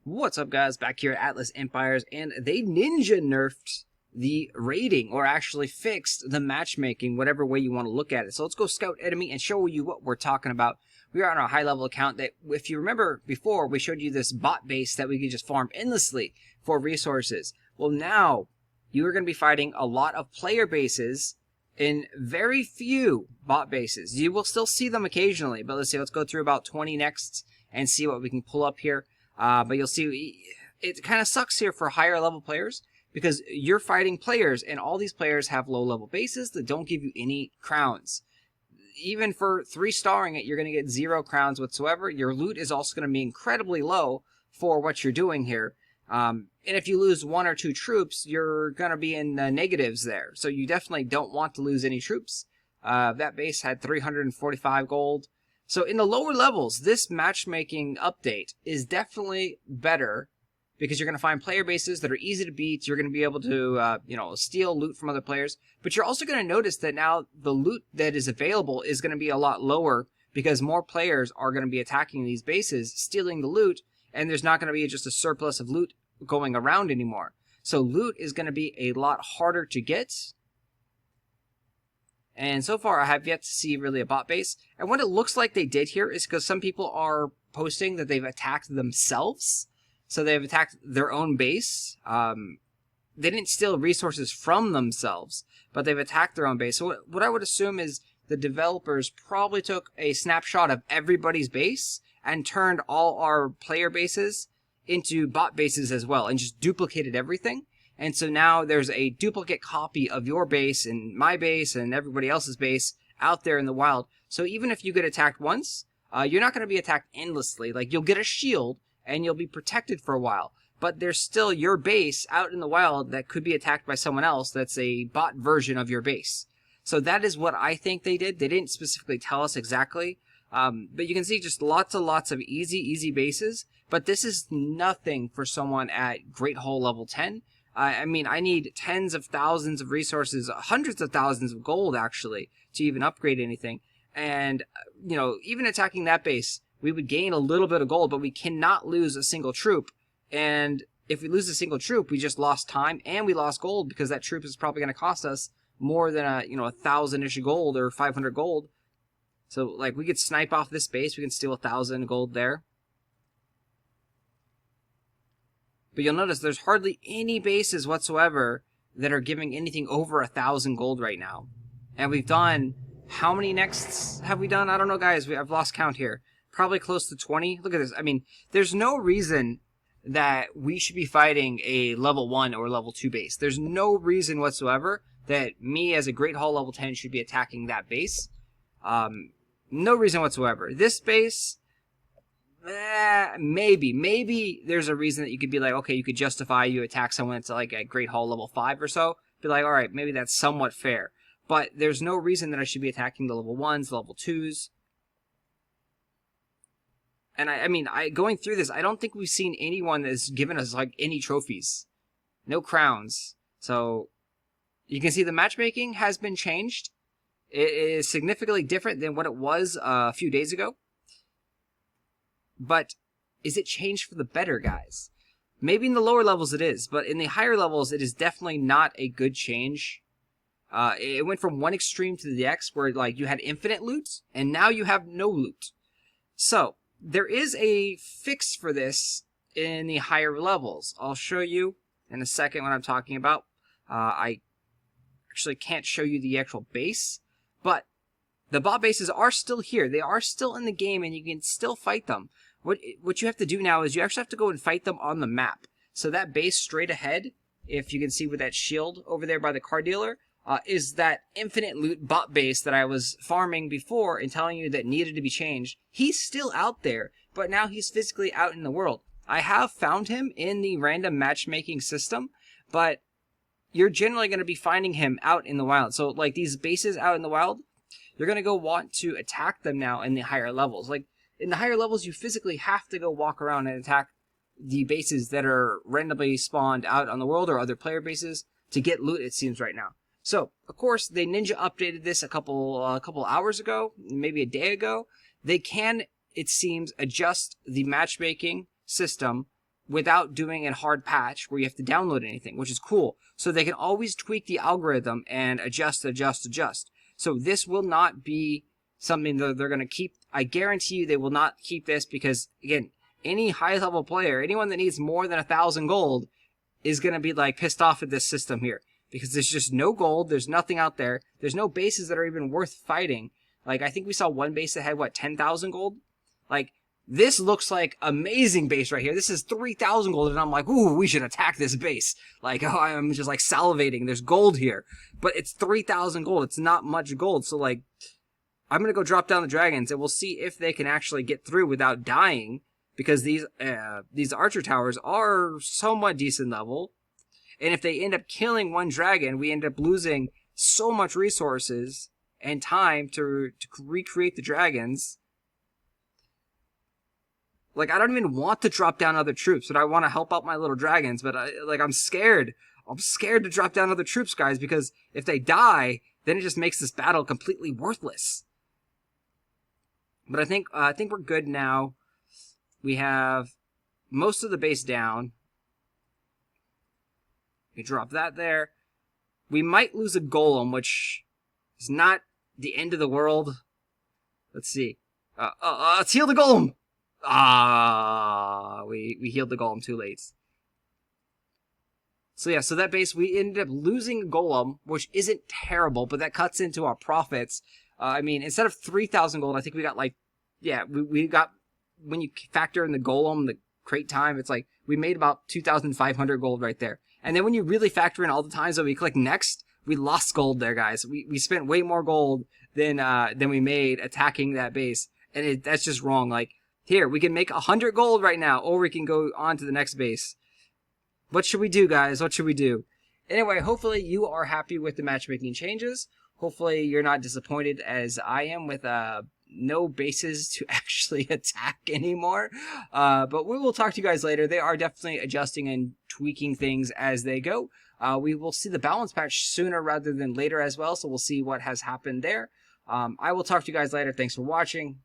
What's up, guys? Back here at Atlas Empires, and they ninja nerfed the rating, or actually fixed the matchmaking, whatever way you want to look at it. So let's go scout enemy and show you what we're talking about. We are on a high level account that, if you remember before, we showed you this bot base that we could just farm endlessly for resources. Well, now you are going to be fighting a lot of player bases in very few bot bases. You will still see them occasionally, but let's go through about 20 next and see what we can pull up here. But you'll see it kind of sucks here for higher level players because you're fighting players, and all these players have low level bases that don't give you any crowns. Even for 3-starring it, you're going to get 0 crowns whatsoever. Your loot is also going to be incredibly low for what you're doing here. And if you lose 1 or 2 troops, you're going to be in the negatives there. So you definitely don't want to lose any troops. That base had 345 gold. So in the lower levels, this matchmaking update is definitely better because you're going to find player bases that are easy to beat. You're going to be able to, steal loot from other players. But you're also going to notice that now the loot that is available is going to be a lot lower because more players are going to be attacking these bases, stealing the loot, and there's not going to be just a surplus of loot going around anymore. So loot is going to be a lot harder to get. And so far, I have yet to see really a bot base. And what it looks like they did here is because some people are posting that they've attacked themselves. So they've attacked their own base. They didn't steal resources from themselves, but they've attacked their own base. So what I would assume is the developers probably took a snapshot of everybody's base and turned all our player bases into bot bases as well and just duplicated everything. And so now there's a duplicate copy of your base and my base and everybody else's base out there in the wild. So even if you get attacked once, you're not going to be attacked endlessly. Like, you'll get a shield and you'll be protected for a while. But there's still your base out in the wild that could be attacked by someone else that's a bot version of your base. So that is what I think they did. They didn't specifically tell us exactly. But you can see just lots and lots of easy bases. But this is nothing for someone at Great Hole level 10. I mean, I need tens of thousands of resources, hundreds of thousands of gold, actually, to even upgrade anything. And, even attacking that base, we would gain a little bit of gold, but we cannot lose a single troop. And if we lose a single troop, we just lost time and we lost gold because that troop is probably going to cost us more than a 1,000-ish gold or 500 gold. So, like, we could snipe off this base. We can steal 1,000 gold there. But you'll notice there's hardly any bases whatsoever that are giving anything over 1,000 gold right now. And we've done, how many nexts have we done? I don't know, guys. I've lost count here. Probably close to 20. Look at this. I mean, there's no reason that we should be fighting a level 1 or level 2 base. There's no reason whatsoever that me as a Great Hall level 10 should be attacking that base. No reason whatsoever. This base... maybe there's a reason that you could be like, okay, you could justify you attack someone that's like at Great Hall level 5 or so. Be like, all right, maybe that's somewhat fair. But there's no reason that I should be attacking the level 1s, the level 2s. And I mean, going through this, I don't think we've seen anyone that's given us like any trophies. No crowns. So you can see the matchmaking has been changed. It is significantly different than what it was a few days ago. But is it changed for the better, guys? Maybe in the lower levels it is, but in the higher levels it is definitely not a good change. It went from one extreme to the next where like you had infinite loot, and now you have no loot. So there is a fix for this in the higher levels. I'll show you in a second what I'm talking about. I actually can't show you the actual base, but the bot bases are still here. They are still in the game, and you can still fight them. What you have to do now is you actually have to go and fight them on the map. So that base straight ahead, if you can see with that shield over there by the car dealer, is that infinite loot bot base that I was farming before and telling you that needed to be changed. He's still out there, but now he's physically out in the world. I have found him in the random matchmaking system, but you're generally going to be finding him out in the wild. So like these bases out in the wild, you're going to go want to attack them now in the higher levels. Like, in the higher levels, you physically have to go walk around and attack the bases that are randomly spawned out on the world or other player bases to get loot, it seems, right now. So, of course, they ninja updated this a couple hours ago, maybe a day ago. They can, it seems, adjust the matchmaking system without doing a hard patch where you have to download anything, which is cool. So they can always tweak the algorithm and adjust. So this will not be something that they're going to keep. I guarantee you they will not keep this because, again, any high-level player, anyone that needs more than 1,000 gold is going to be, like, pissed off at this system here. Because there's just no gold, there's nothing out there, there's no bases that are even worth fighting. Like, I think we saw one base that had, what, 10,000 gold? Like, this looks like amazing base right here. This is 3,000 gold, and I'm like, ooh, we should attack this base. Like, oh, I'm just, like, salivating. There's gold here. But it's 3,000 gold. It's not much gold. So, like, I'm going to go drop down the dragons, and we'll see if they can actually get through without dying. Because these archer towers are somewhat decent level. And if they end up killing one dragon, we end up losing so much resources and time to recreate the dragons. Like, I don't even want to drop down other troops, but I want to help out my little dragons. But, I'm scared. I'm scared to drop down other troops, guys, because if they die, then it just makes this battle completely worthless. But I think we're good now. We have most of the base down. We drop that there. We might lose a golem, which is not the end of the world. Let's see. Let's heal the golem! We healed the golem too late. So yeah, so that base, we ended up losing a golem, which isn't terrible, but that cuts into our profits. I mean, instead of 3,000 gold, I think we got like, yeah, we got, when you factor in the golem, the crate time, it's like, we made about 2,500 gold right there. And then when you really factor in all the times that we click next, we lost gold there, guys. We spent way more gold than we made attacking that base. And that's just wrong. Like, here, we can make 100 gold right now, or we can go on to the next base. What should we do, guys? What should we do? Anyway, hopefully you are happy with the matchmaking changes. Hopefully you're not disappointed as I am with no bases to actually attack anymore. But we will talk to you guys later. They are definitely adjusting and tweaking things as they go. We will see the balance patch sooner rather than later as well, so we'll see what has happened there. I will talk to you guys later. Thanks for watching.